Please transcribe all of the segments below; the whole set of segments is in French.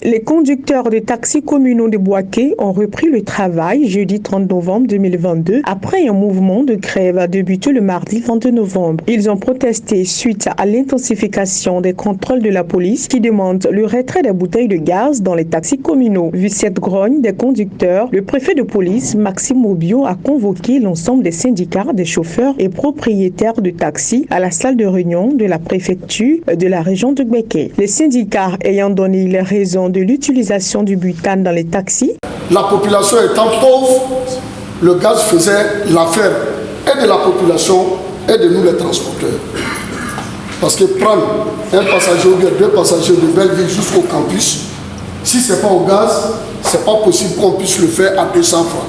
Les conducteurs de taxis communaux de Boaké ont repris le travail jeudi 30 novembre 2022 après un mouvement de grève débuté le mardi 22 novembre. Ils ont protesté suite à l'intensification des contrôles de la police qui demande le retrait des bouteilles de gaz dans les taxis communaux. Vu cette grogne des conducteurs, le préfet de police, Maxime Mobio, a convoqué l'ensemble des syndicats des chauffeurs et propriétaires de taxis à la salle de réunion de la préfecture de la région de Boaké. Les syndicats ayant donné les raisons de l'utilisation du butane dans les taxis. La population étant pauvre, le gaz faisait l'affaire et de la population et de nous les transporteurs. Parce que prendre un passager ou bien deux passagers de Belleville jusqu'au campus, si ce n'est pas au gaz, ce n'est pas possible qu'on puisse le faire à 200 francs.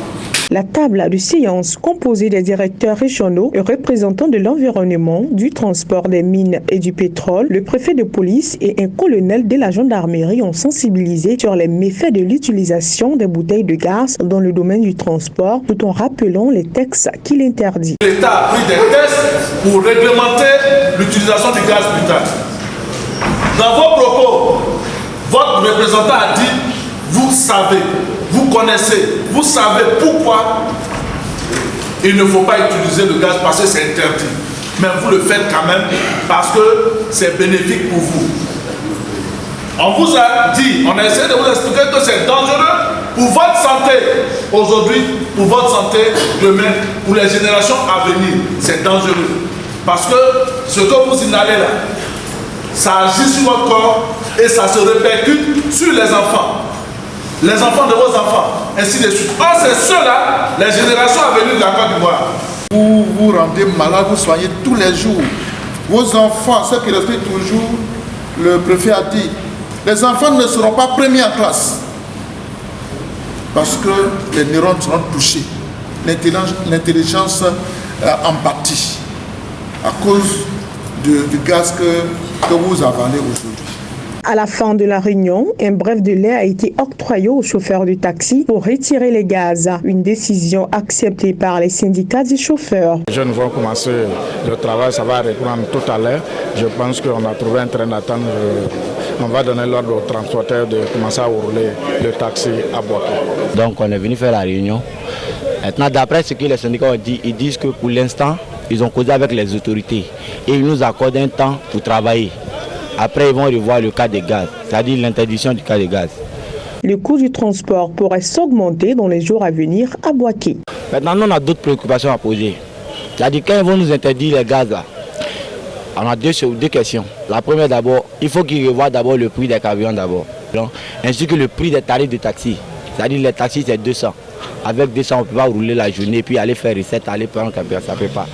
La table de séance composée des directeurs régionaux et représentants de l'environnement, du transport des mines et du pétrole, le préfet de police et un colonel de la gendarmerie ont sensibilisé sur les méfaits de l'utilisation des bouteilles de gaz dans le domaine du transport, tout en rappelant les textes qui l'interdisent. L'État a pris des textes pour réglementer l'utilisation du gaz butane. Dans vos propos, votre représentant a dit « vous savez ». Vous connaissez, vous savez pourquoi il ne faut pas utiliser le gaz parce que c'est interdit. Mais vous le faites quand même parce que c'est bénéfique pour vous. On vous a dit, on a essayé de vous expliquer que c'est dangereux pour votre santé aujourd'hui, pour votre santé demain, pour les générations à venir. C'est dangereux. Parce que ce que vous inhalez là, ça agit sur votre corps et ça se répercute sur les enfants. Les enfants de vos enfants, ainsi de suite. Or, c'est ceux-là, les générations à venir de la Côte d'Ivoire. Vous vous rendez malade, vous soignez tous les jours. Vos enfants, ceux qui respectent toujours, le préfet a dit, les enfants ne seront pas premiers en classe. Parce que les neurones seront touchés. L'intelligence en pâtit à cause du gaz que vous avalez aujourd'hui. À la fin de la réunion, un bref délai a été octroyé aux chauffeurs de taxi pour retirer les gaz. Une décision acceptée par les syndicats des chauffeurs. Les jeunes vont commencer le travail, ça va reprendre tout à l'heure. Je pense qu'on a trouvé un train d'attente. On va donner l'ordre aux transporteurs de commencer à rouler le taxi à Boaké. Donc on est venu faire la réunion. Maintenant, d'après ce que les syndicats ont dit, ils disent que pour l'instant, ils ont causé avec les autorités et ils nous accordent un temps pour travailler. Après, ils vont revoir le cas des gaz, c'est-à-dire l'interdiction du cas des gaz. Le coût du transport pourrait s'augmenter dans les jours à venir à Boaké. Maintenant, on a d'autres préoccupations à poser. C'est-à-dire, quand ils vont nous interdire les gaz, là, on a deux questions. La première d'abord, il faut qu'ils revoient d'abord le prix des camions d'abord. Ainsi que le prix des tarifs de taxi. C'est-à-dire, les taxis, c'est 200. Avec 200, on ne peut pas rouler la journée et puis aller faire recette, aller prendre un camion, ça ne fait pas.